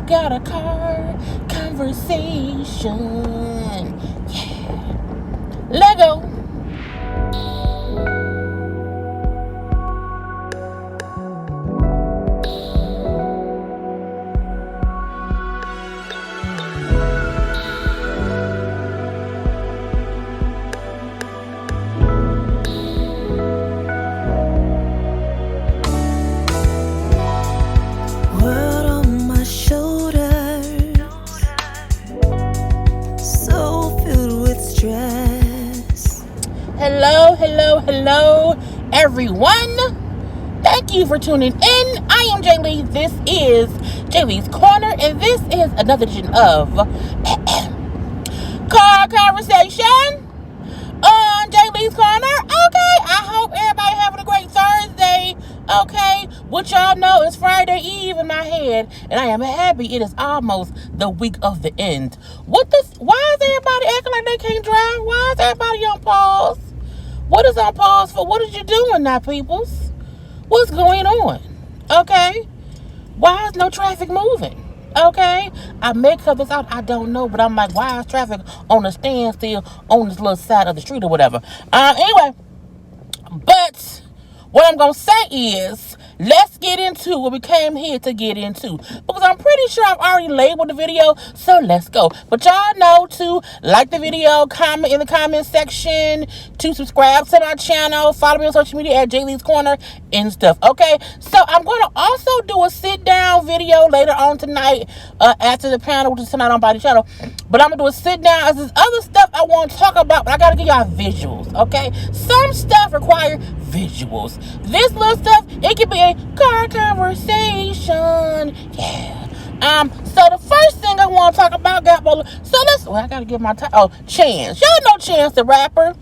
got a car conversation. Yeah. Lego. Hello, everyone. Thank you for tuning in. I am Jaylee. This is JayLeesCorner, and this is another edition of Car Conversation on JayLeesCorner. Okay, I hope everybody having a great Thursday. Okay, what y'all know is Friday Eve in my head, and I am happy it is almost the week of the end. Why is everybody acting like they can't drive? Why is everybody on pause? What is on pause for? What are you doing now, peoples? What's going on? Okay? Why is no traffic moving? Okay? I may cut this out. I don't know. But I'm like, why is traffic on a standstill on this little side of the street or whatever? Anyway. But what I'm going to say is, let's get into what we came here to get into. Because I'm pretty sure I've already labeled the video, so let's go. But y'all know to like the video, comment in the comment section, to subscribe to my channel, follow me on social media at JayLeesCorner and stuff, okay? So I'm going to also do a sit-down video later on tonight after the panel, which is tonight on Body Channel. But I'm going to do a sit-down. There's other stuff I want to talk about, but I got to give y'all visuals, okay? Some stuff require visuals. This little stuff, it can be a car conversation. Yeah. So the first thing I want to talk about, I gotta give my Chance. Y'all know Chance the rapper.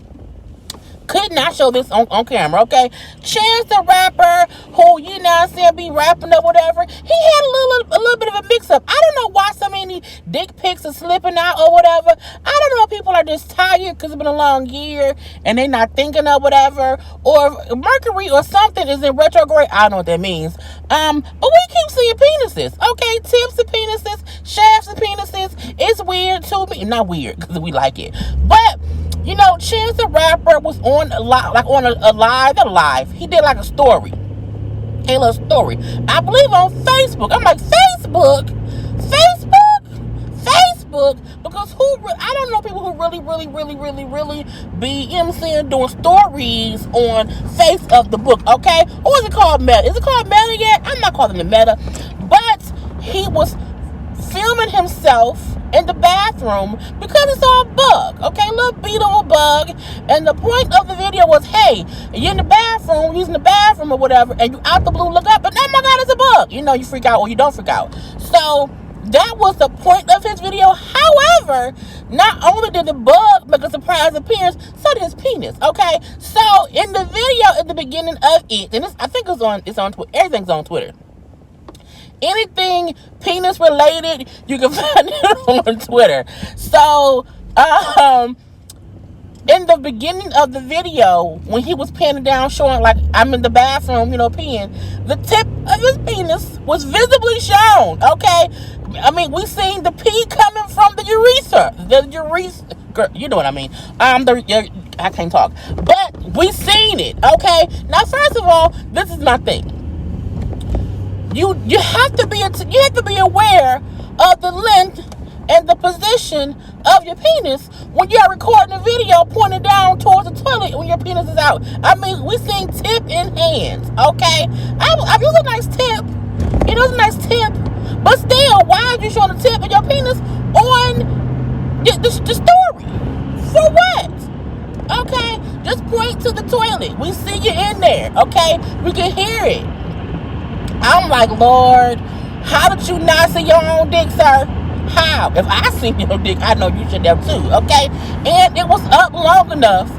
Could not show this on camera, okay? Chance the rapper, who, you know what I'm saying, be rapping or whatever. He had a little bit of a mix-up. I don't know why so many dick pics are slipping out or whatever. I don't know if people are just tired because it's been a long year and they not thinking of whatever. Or Mercury or something is in retrograde. I don't know what that means. But we keep seeing penises, okay? Tips of penises, shafts of penises. It's weird to me. Not weird because we like it. But you know, Chance the rapper was on a live. He did like a story. A little story. I believe on Facebook. I'm like, Facebook? Because I don't know people who really be, you know what I'm saying, doing stories on face of the book, okay? Or is it called Meta? Is it called Meta yet? I'm not calling it Meta. But he was filming himself in the bathroom because it's all bug, okay? Little beetle bug. And the point of the video was, hey, you're in the bathroom, using the bathroom or whatever, and you out the blue look up, and oh my God, it's a bug. You know, you freak out or you don't freak out. So that was the point of his video. However, not only did the bug make a surprise appearance, so did his penis, okay? So in the video at the beginning of it, and I think it's on Twitter. Everything's on Twitter. Anything penis related, you can find it on Twitter. So, in the beginning of the video, when he was panning down, showing like I'm in the bathroom, you know, peeing, the tip of his penis was visibly shown. Okay, I mean, we seen the pee coming from the urethra. You know what I mean? I can't talk, but we seen it. Okay, now first of all, this is my thing. You have to be aware of the length and the position of your penis when you are recording a video pointed down towards the toilet when your penis is out. I mean, we seen tip in hands, okay? I've used a nice tip. It was a nice tip. But still, why are you showing the tip of your penis on the story? For what? Okay? Just point to the toilet. We see you in there, okay? We can hear it. I'm like, Lord, how did you not see your own dick, sir? How? If I see your dick, I know you should have too, okay? And it was up long enough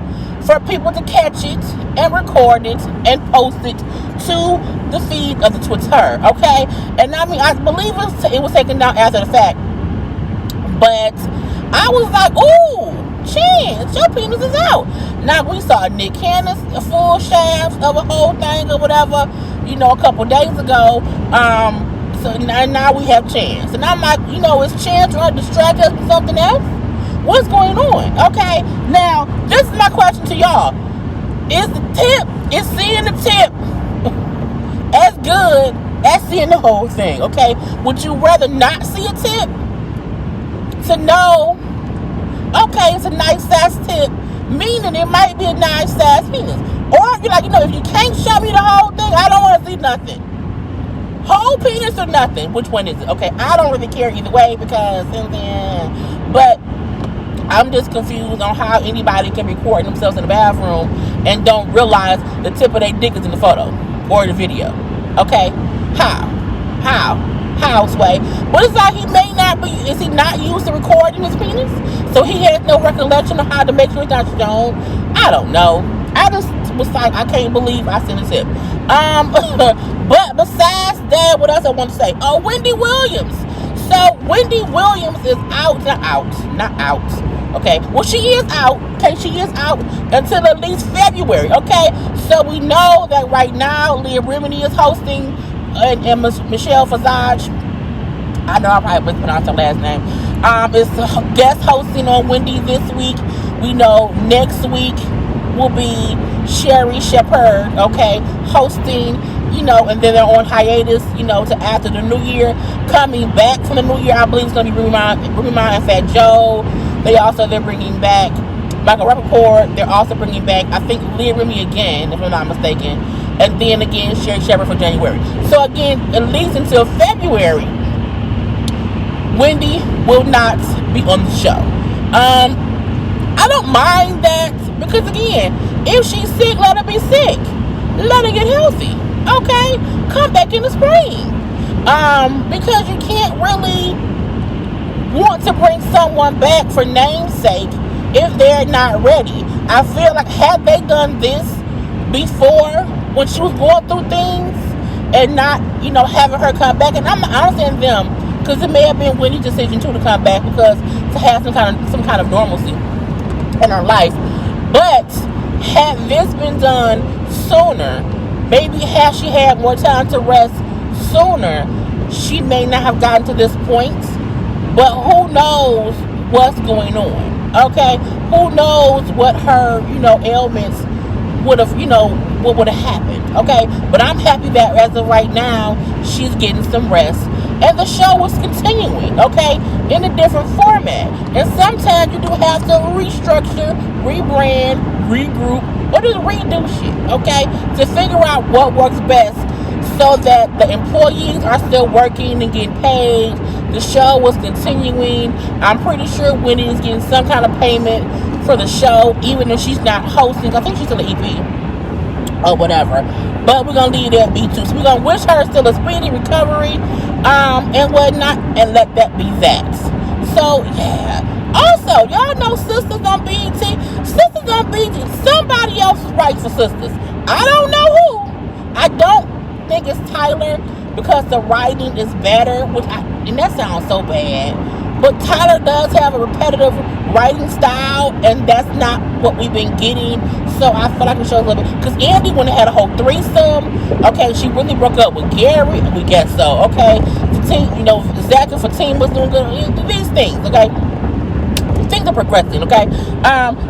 for people to catch it and record it and post it to the feed of the Twitter, okay? And I mean, I believe it was taken down after the fact. But I was like, ooh, Chance, your penis is out. Now, we saw Nick Cannon's full shafts of a whole thing or whatever, you know, a couple days ago. So now we have Chance. And I'm like, is Chance trying to distract us with something else? What's going on? Okay, now, this is my question to y'all. Is seeing the tip as good as seeing the whole thing? Okay, would you rather not see a tip to know, okay, it's a nice size tip, meaning it might be a nice size penis? Or if you're like, if you can't show me the whole thing, I don't want to see nothing. Whole penis or nothing? Which one is it? Okay, I don't really care either way because, but I'm just confused on how anybody can record themselves in the bathroom and don't realize the tip of their dick is in the photo or the video. Okay, how, Sway? But it's like he may not be. Is he not used to recording his penis? So he has no recollection of how to make sure it's not shown. I don't know. I just was like, I can't believe I sent a tip. But besides that, what else I want to say? Oh, Wendy Williams. So Wendy Williams is not out. Okay, well, she is out. Okay, she is out until at least February. Okay, so we know that right now Leah Remini is hosting, and Michelle Visage, I know I probably mispronounced her last name, is guest hosting on Wendy this week. We know next week will be Sherry Shepherd, okay, hosting, and then they're on hiatus, to after the new year. Coming back from the new year, I believe it's going to be Remy Ma and Fat Joe. They're bringing back Michael Rappaport. They're also bringing back, I think, Leah Remini again, if I'm not mistaken. And then again, Sherry Shepherd for January. So again, at least until February, Wendy will not be on the show. I don't mind that because, again, if she's sick, let her be sick. Let her get healthy. Okay? Come back in the spring. Because you can't really want to bring someone back for namesake if they're not ready. I feel like had they done this before when she was going through things and not, having her come back, and I understand them because it may have been Wendy's decision too to come back because to have some kind of normalcy in her life. But had this been done sooner, maybe had she had more time to rest sooner, she may not have gotten to this point. But who knows what's going on? Okay, who knows what her ailments would have what would have happened? Okay, but I'm happy that as of right now she's getting some rest. And the show is continuing, okay, in a different format. And sometimes you do have to restructure, rebrand, regroup, or just redo shit, okay, to figure out what works best so that the employees are still working and getting paid. The show was continuing. I'm pretty sure Wendy is getting some kind of payment for the show, even if she's not hosting. I think she's still an EP or whatever. But we're going to leave that be too. So we're going to wish her still a speedy recovery and whatnot, and let that be that. So, yeah. Also, y'all know Sisters on BET. Sisters on BET. Somebody else writes for Sisters. I don't know who. I don't think it's Tyler because the writing is better, and that sounds so bad. But Tyler does have a repetitive writing style, and that's not what we've been getting. So I feel like the show's a little bit, because Andy, when they had a whole threesome, okay, she really broke up with Gary. We guess so, okay. Zach and Fatima was doing good. These things, okay. Things are progressing, okay.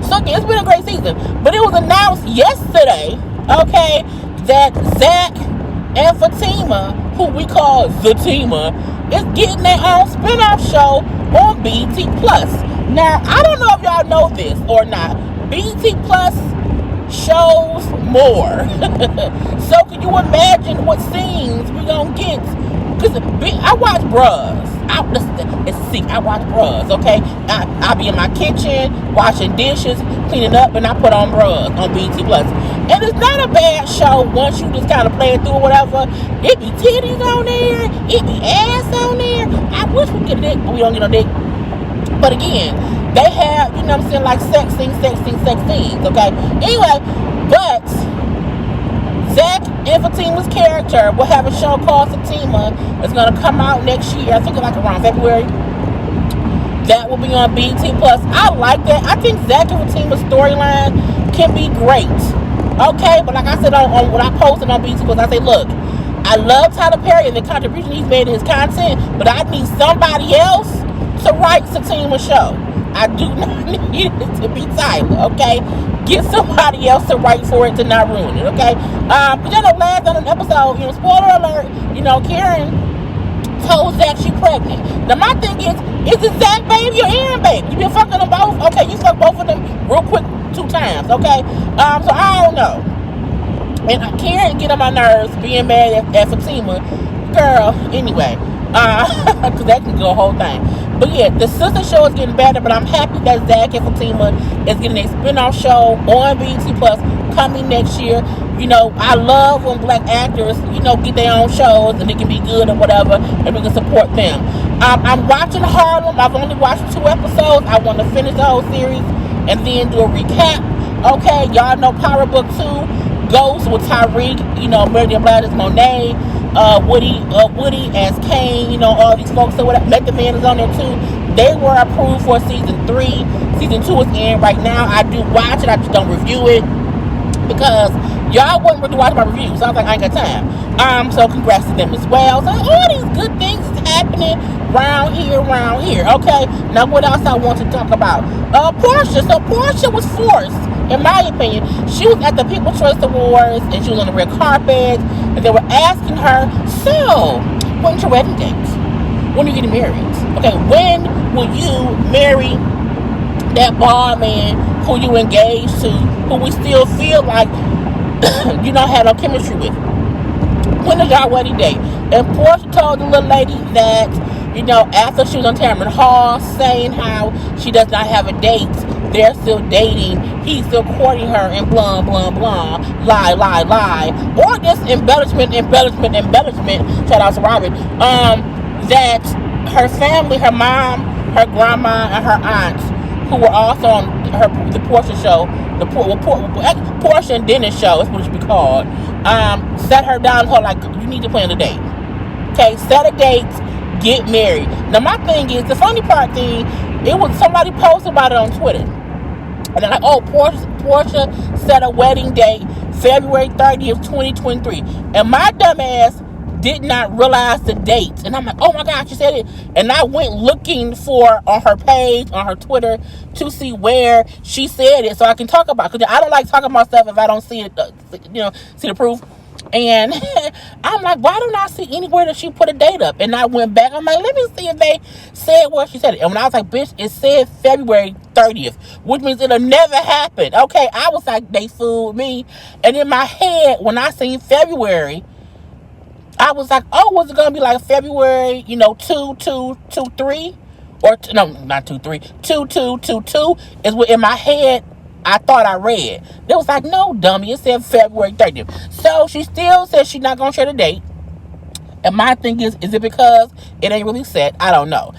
So again, it's been a great season, but it was announced yesterday, okay, that Zach and Fatima, who we call Zatima, is getting their own spin-off show on BET Plus. Now, I don't know if y'all know this or not. BET Plus shows more. So, can you imagine what scenes we gonna get? Because I watch Bros. I watch Bros, okay? I be in my kitchen, washing dishes, cleaning up, and I put on Bros on BET Plus. And it's not a bad show once you just kind of play it through or whatever. It be titties on there. It be ass on there. I wish we could dick, but we don't get no dick. But again, they have, like sex scenes, okay? Anyway, but Zach and Fatima's character will have a show called Fatima. It's going to come out next year. I think it's like around February. That will be on BET Plus. I like that. I think Zach and Fatima's storyline can be great. Okay, but like I said on what I posted on BET Plus, I say, look, I love Tyler Perry and the contribution he's made to his content, but I need somebody else to write Satima's show. I do not need it to be Tyler, okay? Get somebody else to write for it to not ruin it, okay? But you know, last on an episode, spoiler alert, Karen told Zach she pregnant. Now my thing is it Zach baby or Aaron baby? You been fucking them both? Okay, you fuck both of them real quick 2 times, okay? So I don't know. And Karen get on my nerves being mad at Fatima. Girl, anyway. Because that can go a whole thing. But yeah, the sister show is getting better, but I'm happy that Zach and Fatima is getting a spin-off show on BET Plus coming next year. I love when black actors, get their own shows and it can be good or whatever, and we can support them. I'm watching Harlem. I've only watched 2 episodes. I want to finish the whole series and then do a recap. Okay, y'all know Power Book 2. Ghost with Tyreek, Meridian Bladis, Monet, Woody as Kane, all these folks or whatever. Method Man is on there too. They were approved for season 3. Season 2 is in right now. I do watch it, I just don't review it because y'all wouldn't really watch my reviews. So I was like, I ain't got time. So congrats to them as well. So all these good things is happening around here. Okay, now what else I want to talk about? Porsha. So Porsha was forced, in my opinion. She was at the People's Choice Awards and she was on the red carpet and they were asking her, so when's your wedding date? When are you getting married? Okay, when will you marry that bald man who you engaged to, who we still feel like you don't have no chemistry with? When is our wedding date? And Porsha told the little lady that, after she was on Tamron Hall saying how she does not have a date, they're still dating, he's still courting her, and blah, blah, blah, lie, or just embellishment, shout out to Robin, that her family, her mom, her grandma, and her aunts, who were also on the Porsha show, Porsha and Dennis show, is what it should be called, set her down and told her, like, you need to plan a date. Okay, set a date, get married. Now my thing is, the funny part thing, it was somebody posted about it on Twitter. And they're like, oh, Porsha set a wedding date February 30th, 2023. And my dumb ass did not realize the date. And I'm like, oh my God, she said it. And I went looking for on her page, on her Twitter, to see where she said it so I can talk about it. Because I don't like talking about stuff if I don't see it, see the proof. And I'm like, why don't I see anywhere that she put a date up? And I went back. I'm like, let me see if they said where she said it. And when I was like, bitch, it said February 30th, which means it'll never happen. Okay, I was like, they fooled me. And in my head, when I seen February, I was like, oh, was it going to be like February, 2-2-2-3? Or, no, not 2-3, 2-2-2-2 is what in my head I thought I read. It was like, no, dummy, it said February 30th. So she still says she's not going to share the date. And my thing is it because it ain't really set? I don't know.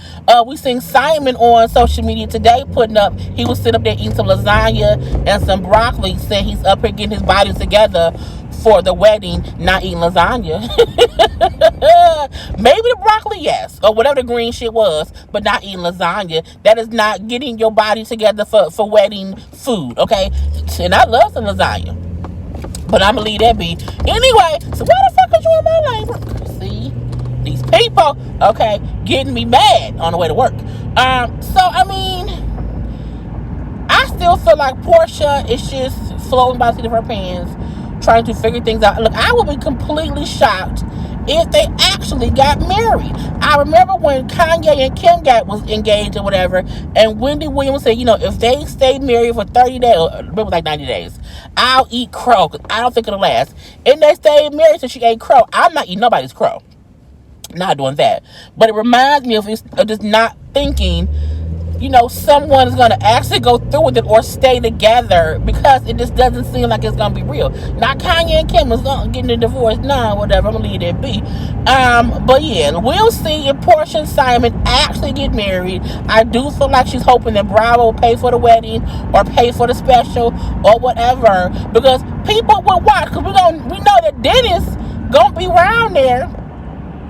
We seen Simon on social media today putting up, he was sitting up there eating some lasagna and some broccoli, saying he's up here getting his body together for the wedding, not eating lasagna. Maybe the broccoli, yes, or whatever the green shit was, but not eating lasagna. That is not getting your body together for wedding food, okay? And I love some lasagna, but I'm gonna leave that be. Anyway, so why the fuck is you in my lane? See, these people, okay, getting me mad on the way to work. So I mean, I still feel like Porsha is just floating by the seat of her pants, trying to figure things out. Look, I would be completely shocked if they actually got married. I remember when Kanye and Kim was engaged or whatever, and Wendy Williams said, if they stay married for 30 days, or maybe like 90 days, I'll eat crow, because I don't think it'll last. And they stayed married, so she ate crow. I'm not eating nobody's crow. Not doing that. But it reminds me of just not thinking, someone is going to actually go through with it or stay together, because it just doesn't seem like it's going to be real. Now, Kanye and Kim is getting a divorce. Nah, whatever. I'm going to leave that be. But yeah, we'll see if Porsha and Simon actually get married. I do feel like she's hoping that Bravo will pay for the wedding or pay for the special or whatever, because people will watch, because we know that Dennis going to be around there,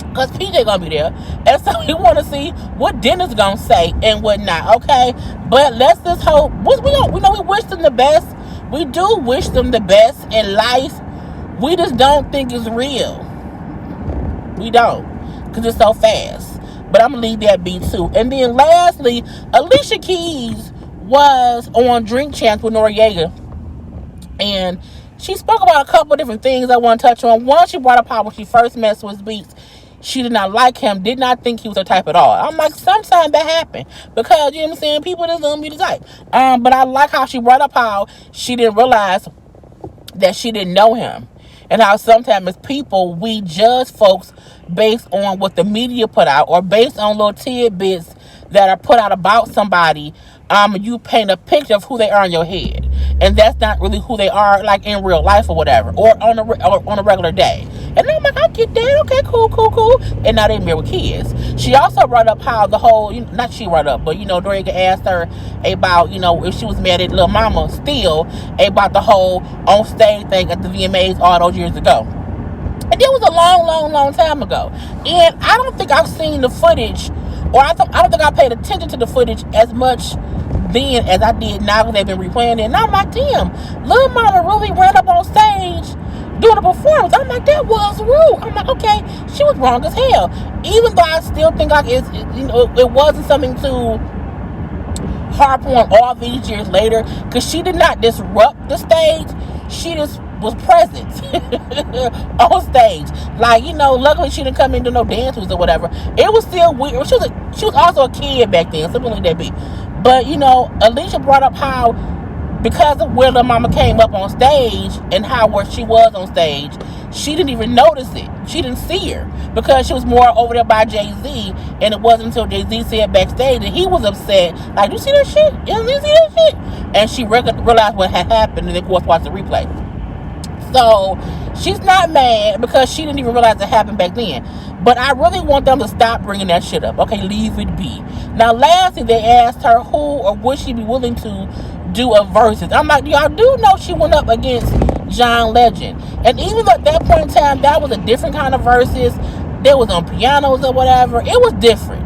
because PJ gonna be there, and so we want to see what Dennis gonna say and whatnot. Okay, but let's just hope. We know we wish them the best. We do wish them the best in life. We just don't think it's real. We don't. Because it's so fast. But I'm going to leave that be too. And then lastly, Alicia Keys was on Drink Champs with Noriega. And she spoke about a couple of different things I want to touch on. One, she brought up how when she first met Swizz Beatz, she did not like him, did not think he was her type at all. I'm like, sometimes that happen. Because, you know what I'm saying, people just don't be the type. But I like how she brought up how she didn't realize that she didn't know him. And how sometimes as people, we judge folks based on what the media put out or based on little tidbits that are put out about somebody. You paint a picture of who they are in your head. And that's not really who they are, like, in real life or whatever. Or on a regular day. And I'm like, I get that. Okay, cool. And now they married with kids. She also brought up how the whole, not she brought up, but, Noriega asked her about, if she was mad at Lil Mama still, about the whole on stage thing at the VMAs all those years ago. And it was a long time ago. And I don't think I've seen the footage, or I don't think I paid attention to the footage as much then as I did now because they've been replaying it. And I'm like, damn, Lil Mama really ran up on stage doing a performance. I'm like, that was rude. I'm like, okay, she was wrong as hell. Even though I still think like it wasn't something to harp on all these years later, because she did not disrupt the stage. She just was present on stage. Like, luckily she didn't come in and do no dances or whatever. It was still weird. She was also a kid back then, something like that be. But, Alicia brought up how because of where the mama came up on stage and where she was on stage, she didn't even notice it. She didn't see her because she was more over there by Jay-Z, and it wasn't until Jay-Z said backstage that he was upset. Like, you see that shit? You see that shit? And she realized what had happened, and then, of course, watched the replay. So she's not mad because she didn't even realize it happened back then. But I really want them to stop bringing that shit up. Okay, leave it be. Now, lastly, they asked her who or would she be willing to do a versus. I'm like, y'all do know she went up against John Legend. And even though at that point in time, that was a different kind of versus. They was on pianos or whatever. It was different.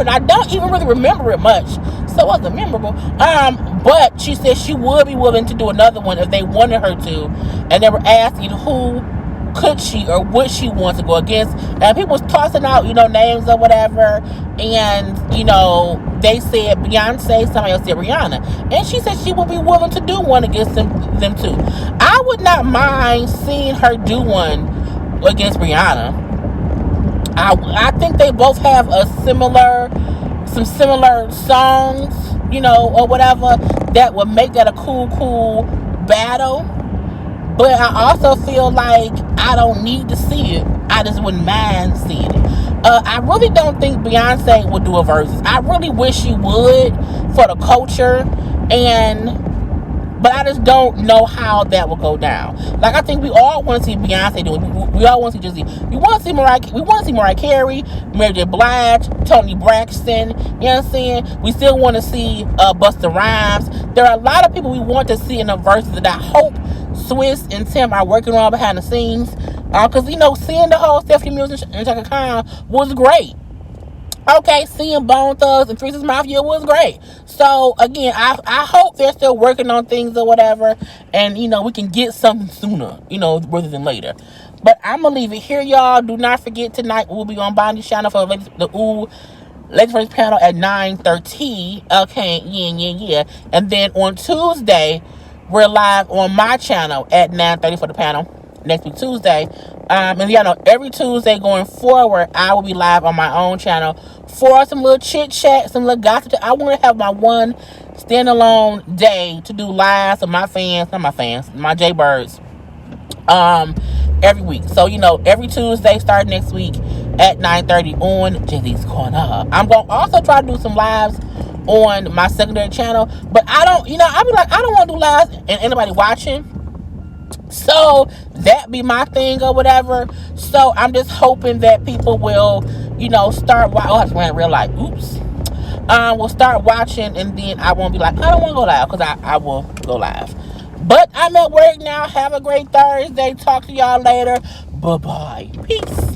I don't even really remember it much, so it wasn't memorable. But she said she would be willing to do another one if they wanted her to, and they were asking who could she or would she want to go against, and people was tossing out names or whatever, and they said Beyonce, somebody else said Rihanna, and she said she would be willing to do one against them too. I would not mind seeing her do one against Rihanna. I think they both have some similar songs, or whatever, that would make that a cool battle. But I also feel like I don't need to see it. I just wouldn't mind seeing it. I really don't think Beyonce would do a versus. I really wish she would for the culture, but I just don't know how that will go down. Like, I think we all want to see Beyonce do it. We all want to see Jay-Z. We want to see Mariah Carey, Mary J. Blige, Toni Braxton. You know what I'm saying? We still want to see Busta Rhymes. There are a lot of people we want to see in the verses that I hope Swizz and Tim are working on behind the scenes. Because, seeing the whole Stephanie Mills and Chaka Khan was great. Okay, seeing Bone Thugs and Three 6 Mafia was great. So, again, I hope they're still working on things or whatever. And, we can get something sooner, rather than later. But I'm going to leave it here, y'all. Do not forget, tonight we'll be on Bonnie's channel for the Ladies First panel at 9:30. Okay, yeah. And then on Tuesday, we're live on my channel at 9:30 for the panel. Next week, Tuesday. And y'all know, every Tuesday going forward, I will be live on my own channel for some little chit chat, some little gossip. I want to have my one standalone day to do lives of my JayBirds, every week. So, every Tuesday, starting next week at 9:30 on JayLeesCorner. I'm going to also try to do some lives on my secondary channel, but I don't, I be like, I don't want to do lives and anybody watching. So that be my thing or whatever. So I'm just hoping that people will, start watching. Oh, I just ran real life. Oops. Will start watching, and then I won't be like, I don't want to go live, because I will go live. But I'm at work now. Have a great Thursday. Talk to y'all later. Bye-bye. Peace.